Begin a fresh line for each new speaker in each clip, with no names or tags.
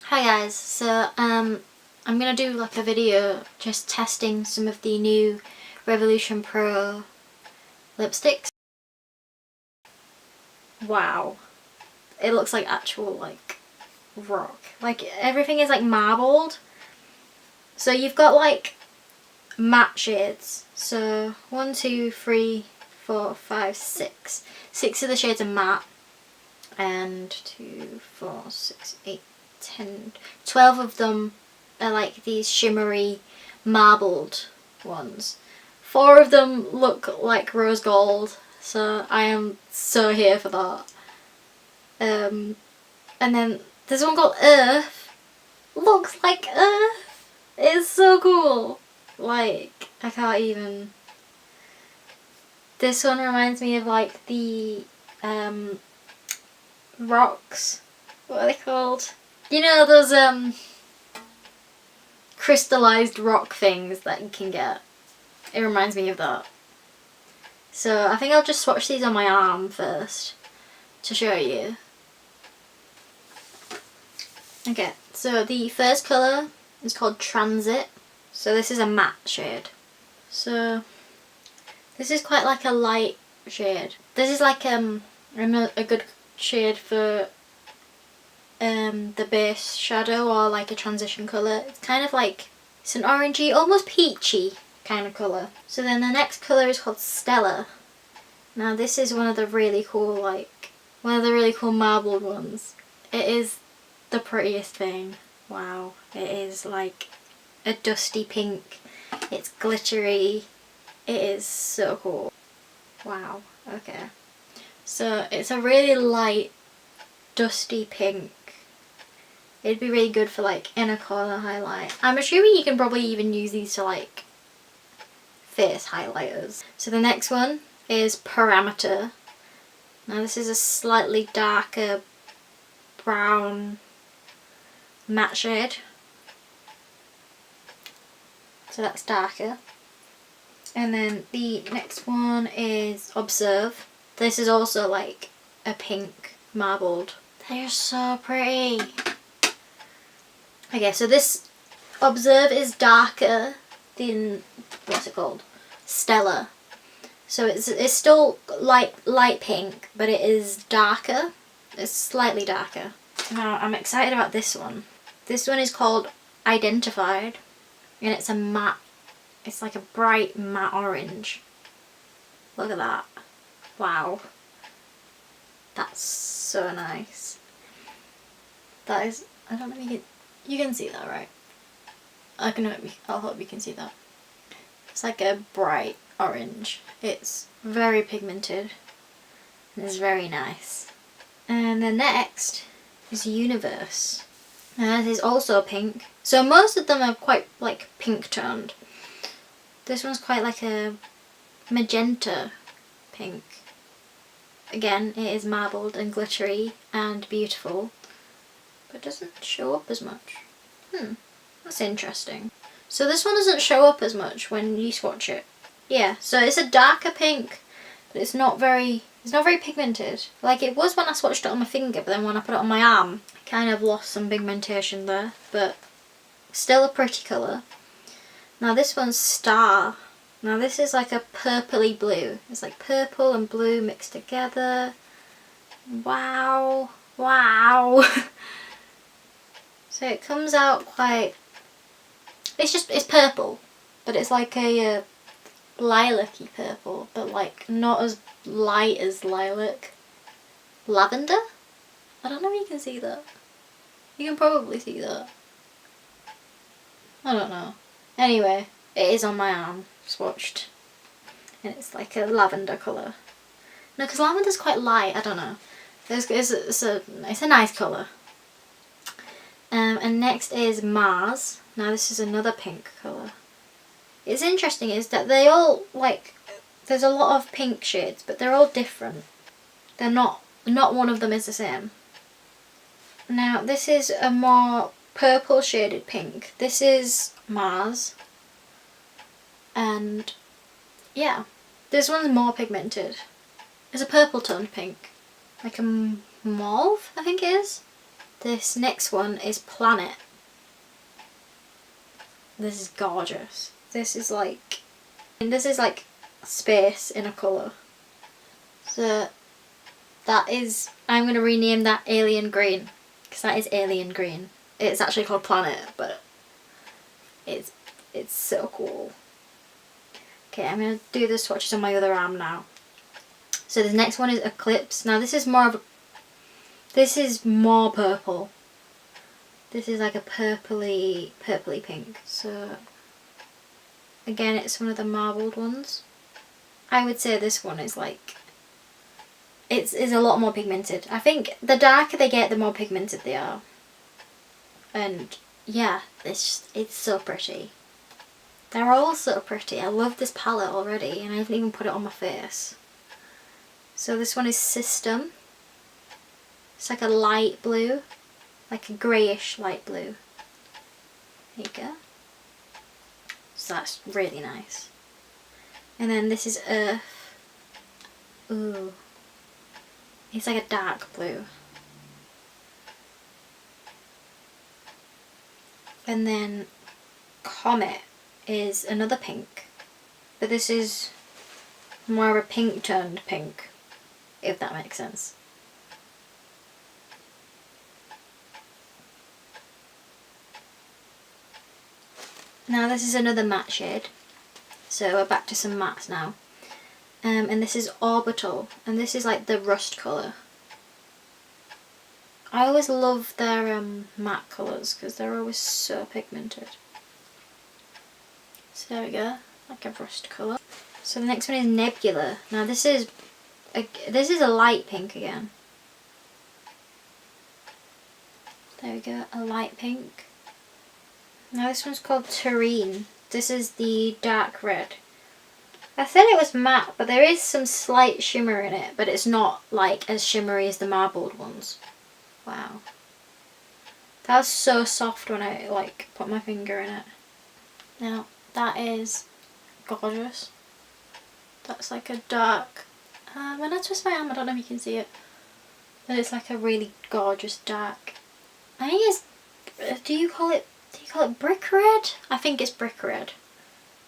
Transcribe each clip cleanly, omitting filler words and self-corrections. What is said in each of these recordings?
Hi guys, so I'm gonna do like a video just testing some of the new Revolution Pro lipsticks. Wow, it looks like actual like rock. Like everything is like marbled. So you've got like matte shades. So 1, 2, 3, 4, 5, 6. 6 of the shades are matte, and 2, 4, 6, 8, 10, 12 of them are like these shimmery marbled ones. 4 of them look like rose gold, so I am so here for that. And then there's one called Earth. Looks like Earth. It's so cool. Like, I can't even. This one reminds me of like the rocks. What are they called? You know those crystallized rock things that you can get? It reminds me of that. So I think I'll just swatch these on my arm first to show you. Okay, so the first colour is called Transit. So this is a matte shade. So this is quite like a light shade. This is like a good shade for the base shadow or like a transition colour. It's kind of like, it's an orangey, almost peachy kind of colour. So then the next colour is called Stella. Now this is one of the really cool marbled ones. It is the prettiest thing. Wow, it is like a dusty pink. It's glittery. It is so cool. Wow, okay. So it's a really light dusty pink. It'd be really good for like inner corner highlight. I'm assuming you can probably even use these to like face highlighters. So the next one is Parameter. Now this is a slightly darker brown matte shade. So that's darker. And then the next one is Observe. This is also like a pink marbled. They're so pretty. Okay, so this Observe is darker than, what's it called? Stella. So it's still light pink, but it is darker. It's slightly darker. Now I'm excited about this one. This one is called Identified, and it's a matte. It's like a bright matte orange. Look at that. Wow. That's so nice. That is, I don't know if you can see that, right? I'll hope you can see that. It's like a bright orange. It's very pigmented. And it's very nice. And the next is Universe. Now this is also pink. So most of them are quite like pink toned. This one's quite like a magenta pink. Again, it is marbled and glittery and beautiful, but doesn't show up as much. That's interesting. So this one doesn't show up as much when you swatch it. Yeah, so it's a darker pink, but it's not very pigmented. Like it was when I swatched it on my finger, but then when I put it on my arm, I kind of lost some pigmentation there, but still a pretty colour. Now this one's Star. Now this is like a purpley blue. It's like purple and blue mixed together. Wow. Wow. So it comes out quite, it's purple, but it's like a lilac-y purple, but like not as light as lilac. Lavender? I don't know if you can see that. You can probably see that. I don't know. Anyway, it is on my arm, swatched. And it's like a lavender colour. No, because lavender's quite light, I don't know. It's a nice colour. And next is Mars. Now this is another pink colour. It's interesting is that they all like, there's a lot of pink shades, but they're all different. They're not one of them is the same. Now this is a more purple shaded pink. This is Mars. And yeah, this one's more pigmented. It's a purple toned pink. Like a mauve, I think it is. This next one is Planet. This is gorgeous. This is like space in a colour. So that is, I'm going to rename that Alien Green, because that is Alien Green. It's actually called Planet, but it's so cool. Okay, I'm going to do the swatches on my other arm now. So the next one is Eclipse. Now this is more purple. This is like a purpley pink. So again, it's one of the marbled ones. I would say this one is like, it's a lot more pigmented. I think the darker they get, the more pigmented they are. And yeah, it's so pretty. They're all so pretty. I love this palette already, and I haven't even put it on my face. So this one is System. It's like a light blue, like a greyish light blue. There you go. So that's really nice. And then this is Earth. Ooh. It's like a dark blue. And then Comet is another pink. But this is more of a pink toned pink, if that makes sense. Now this is another matte shade. So we're back to some mattes now. And this is Orbital, and this is like the rust colour. I always love their matte colours because they're always so pigmented. So there we go, like a rust colour. So the next one is Nebula. Now this is a light pink again. There we go, a light pink. Now this one's called Terrene. This is the dark red. I said it was matte, but there is some slight shimmer in it, but it's not like as shimmery as the marbled ones. Wow. That was so soft when I like put my finger in it. Now that is gorgeous. That's like a dark, when I twist my arm, I don't know if you can see it, but it's like a really gorgeous dark, I think it's, do you call it brick red? I think it's brick red.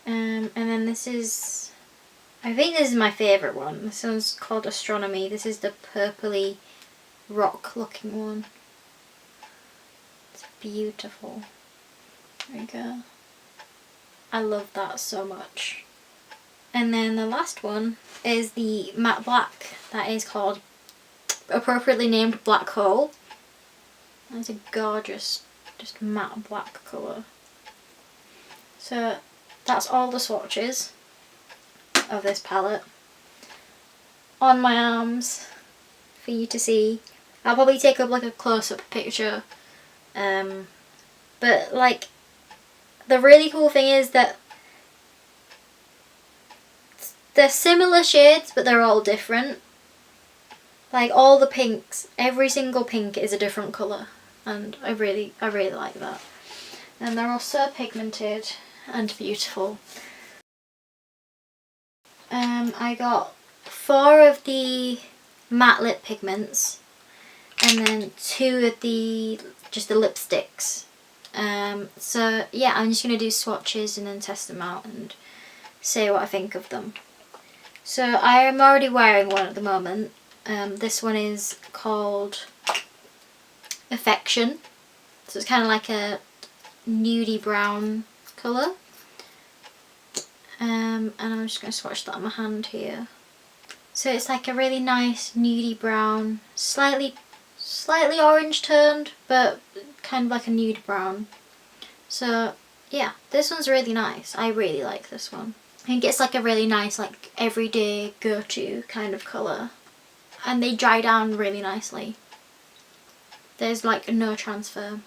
And then this is, I think this is my favourite one. This one's called Astronomy. This is the purpley rock looking one. It's beautiful. There we go. I love that so much. And then the last one is the matte black. That is called, appropriately named, Black Hole. That's a gorgeous, just matte black colour. So that's all the swatches of this palette on my arms for you to see. I'll probably take up like a close-up picture, but like the really cool thing is that they're similar shades but they're all different. Like all the pinks, every single pink is a different colour, and I really like that. And they're all so pigmented and beautiful. I got 4 of the matte lip pigments and then 2 of the lipsticks. So yeah, I'm just going to do swatches and then test them out and say what I think of them. So I am already wearing one at the moment. This one is called Affection. So it's kind of like a nudie brown colour. And I'm just going to swatch that on my hand here. So it's like a really nice nudie brown, slightly orange toned, but kind of like a nude brown. So yeah, this one's really nice. I really like this one. I think it's like a really nice, like everyday go-to kind of colour. And they dry down really nicely. There's like no transfer.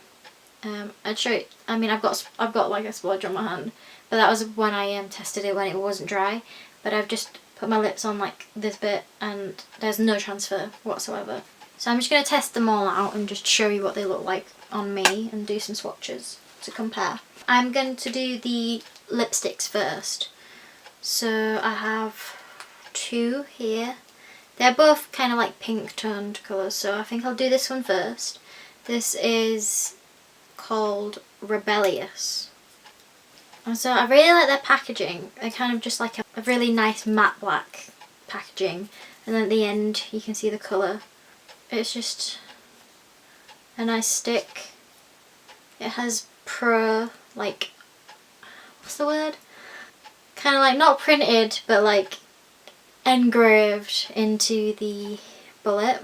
I'd show you, I mean I've got like a splodge on my hand, but that was when I tested it when it wasn't dry. But I've just put my lips on like this bit and there's no transfer whatsoever. So I'm just going to test them all out and just show you what they look like on me and do some swatches to compare. I'm going to do the lipsticks first. So I have 2 here. They're both kind of like pink toned colours, so I think I'll do this one first. This is called Rebellious. And so I really like their packaging. They're kind of just like a really nice matte black packaging. And then at the end you can see the colour. It's just a nice stick. It has like, what's the word? Kind of like not printed, but like engraved into the bullet.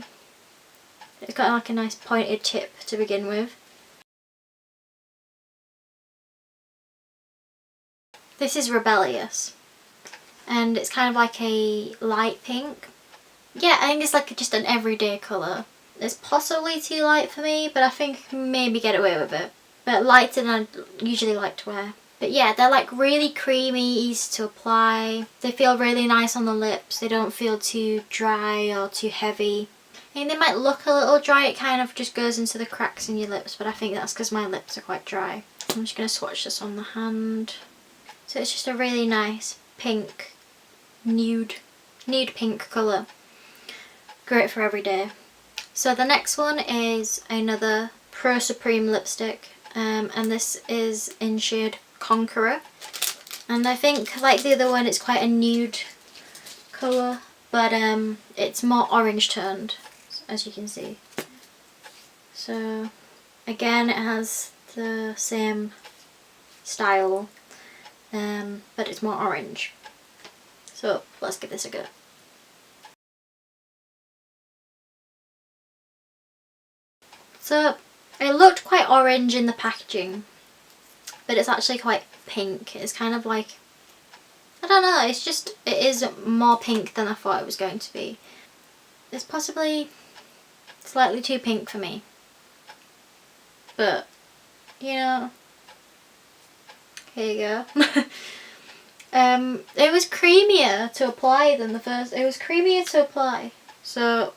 It's got like a nice pointed tip to begin with. This is Rebellious, and it's kind of like a light pink. Yeah, I think it's like just an everyday colour. It's possibly too light for me, but I think maybe get away with it. But lighter than I usually like to wear. But yeah, they're like really creamy, easy to apply. They feel really nice on the lips. They don't feel too dry or too heavy. I mean, they might look a little dry. It kind of just goes into the cracks in your lips, but I think that's because my lips are quite dry. I'm just going to swatch this on the hand. So it's just a really nice pink, nude pink colour. Great for every day. So the next one is another Pro Supreme lipstick, and this is in shade Conqueror. And I think, like the other one, it's quite a nude colour, but it's more orange toned, as you can see. So again, it has the same style, but it's more orange. So let's give this a go. So it looked quite orange in the packaging, but it's actually quite pink. It's kind of like, I don't know, it's just, it is more pink than I thought it was going to be. It's possibly slightly too pink for me, but you know, here you go. It was creamier to apply than the first. It was creamier to apply. So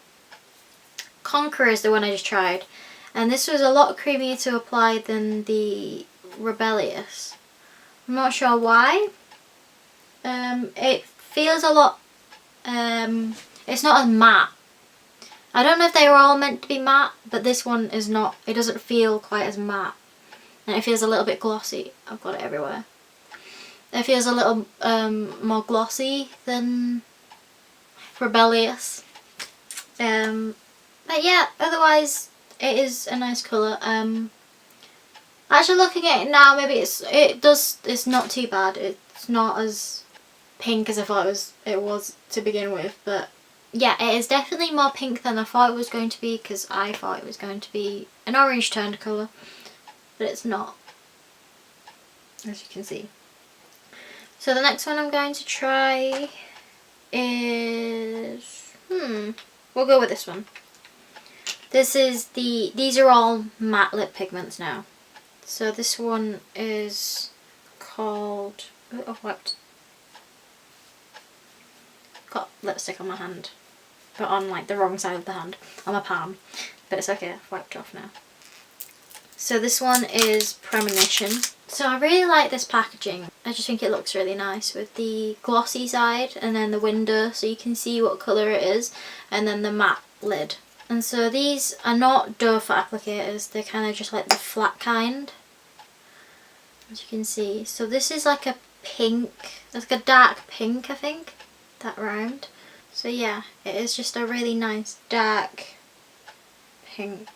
Conqueror is the one I just tried, and this was a lot creamier to apply than the Rebellious. I'm not sure why. It feels a lot, it's not as matte. I don't know if they were all meant to be matte, but this one is not. It doesn't feel quite as matte, and it feels a little bit glossy. I've got it everywhere. It feels a little more glossy than Rebellious. But yeah, otherwise it is a nice colour. Actually, looking at it now, maybe it's not too bad. It's not as pink as I thought it was to begin with, but yeah, it is definitely more pink than I thought it was going to be, because I thought it was going to be an orange toned colour, but it's not, as you can see. So the next one I'm going to try is, we'll go with this one. These are all matte lip pigments now. So this one is called, oh, I've wiped. Got lipstick on my hand, but on like the wrong side of the hand, on my palm, but it's okay, I've wiped off now. So this one is Premonition. So I really like this packaging. I just think it looks really nice with the glossy side and then the window so you can see what colour it is, and then the matte lid. And so these are not doe foot applicators, they're kind of just like the flat kind, as you can see. So this is like a pink, it's like a dark pink, I think, that round. So yeah, it is just a really nice dark pink.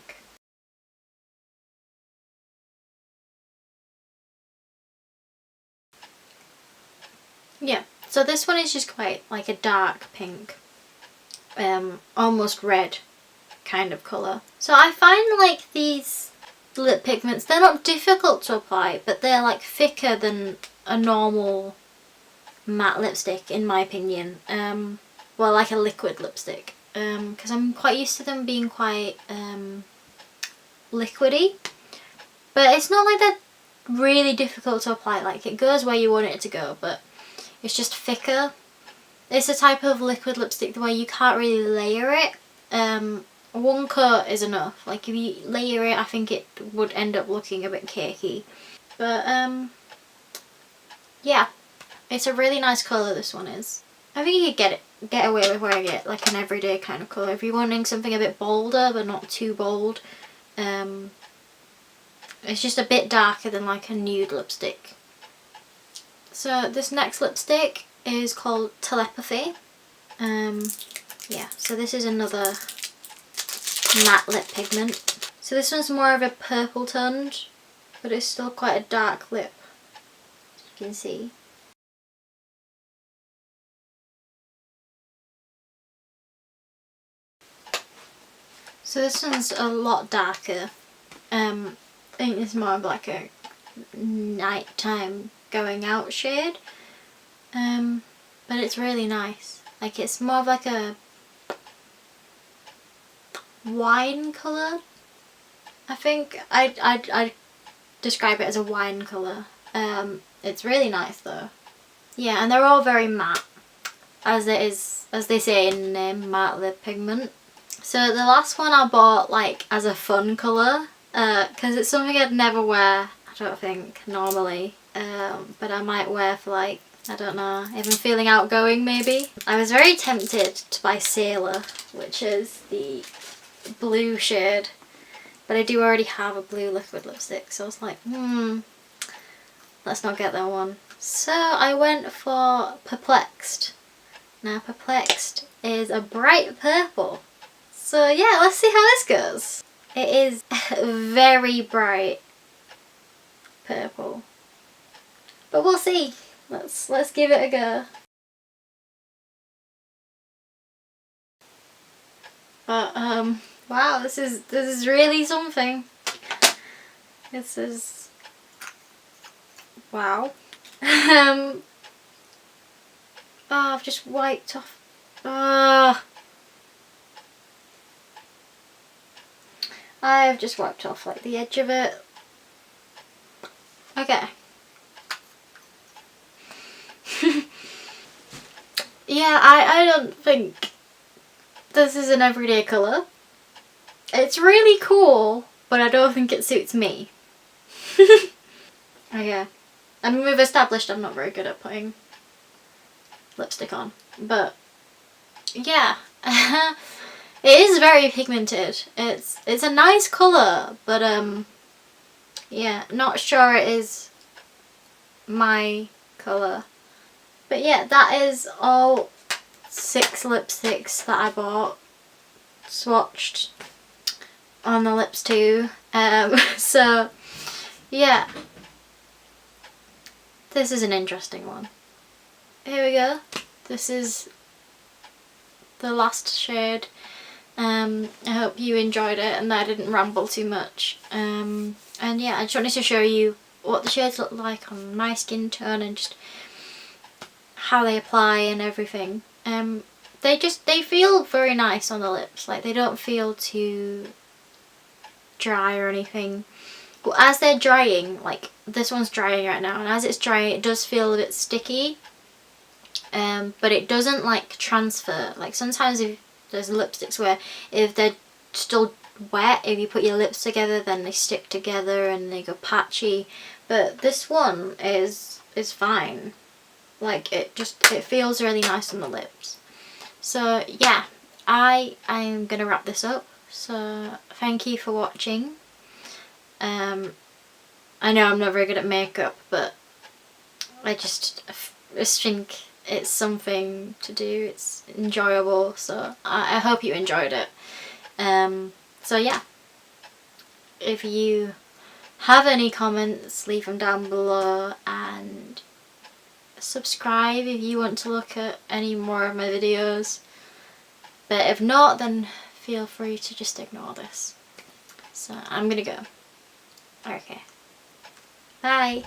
Yeah, so this one is just quite like a dark pink, almost red kind of colour. So I find like these lip pigments, they're not difficult to apply, but they're like thicker than a normal matte lipstick in my opinion. Well, like a liquid lipstick, because I'm quite used to them being quite liquidy, but it's not like they're really difficult to apply. Like, it goes where you want it to go, but it's just thicker. It's a type of liquid lipstick where you can't really layer it. One coat is enough. Like, if you layer it, I think it would end up looking a bit cakey. But yeah, it's a really nice colour, this one is. I think you could get away with wearing it like an everyday kind of colour. If you're wanting something a bit bolder but not too bold, It's just a bit darker than like a nude lipstick. So this next lipstick is called Telepathy. Yeah, so this is another matte lip pigment. So this one's more of a purple toned, but it's still quite a dark lip, as you can see. So this one's a lot darker. I think it's more of like a nighttime going out shade. But it's really nice. Like it's more of like a wine colour. I think I'd describe it as a wine colour. It's really nice though. Yeah, and they're all very matte, as they say in the name, matte lip pigment. So the last one I bought like as a fun colour, because it's something I'd never wear, I don't think, normally. But I might wear for like, I don't know, if I'm feeling outgoing maybe. I was very tempted to buy Sailor, which is the blue shade, but I do already have a blue liquid lipstick, so I was like, let's not get that one. So I went for Perplexed. Now Perplexed is a bright purple. So yeah, let's see how this goes. It is very bright purple, but we'll see. Let's give it a go. But wow, this is really something. This is wow. Oh, I've just wiped off. I've just wiped off like the edge of it. Okay. Yeah, I don't think this is an everyday colour. It's really cool, but I don't think it suits me. Okay. I mean, we've established I'm not very good at putting lipstick on, but yeah. It is very pigmented. It's a nice colour, but yeah, not sure it is my colour. But yeah, that is all 6 lipsticks that I bought, swatched on the lips too. So yeah, this is an interesting one. Here we go. This is the last shade. I hope you enjoyed it and that I didn't ramble too much. And yeah, I just wanted to show you what the shades look like on my skin tone and just how they apply and everything. They feel very nice on the lips. Like, they don't feel too dry or anything. But as they're drying, like this one's drying right now, and as it's drying it does feel a bit sticky. But it doesn't like transfer. Like sometimes if there's lipsticks where if they're still wet, if you put your lips together then they stick together and they go patchy. But this one is fine. Like it feels really nice on the lips. So yeah, I am gonna wrap this up. So thank you for watching. I know I'm not very good at makeup, but I just think it's something to do. It's enjoyable, so I hope you enjoyed it. So yeah, if you have any comments, leave them down below, and subscribe if you want to look at any more of my videos. But if not, then feel free to just ignore this. So I'm gonna go. Okay. Bye.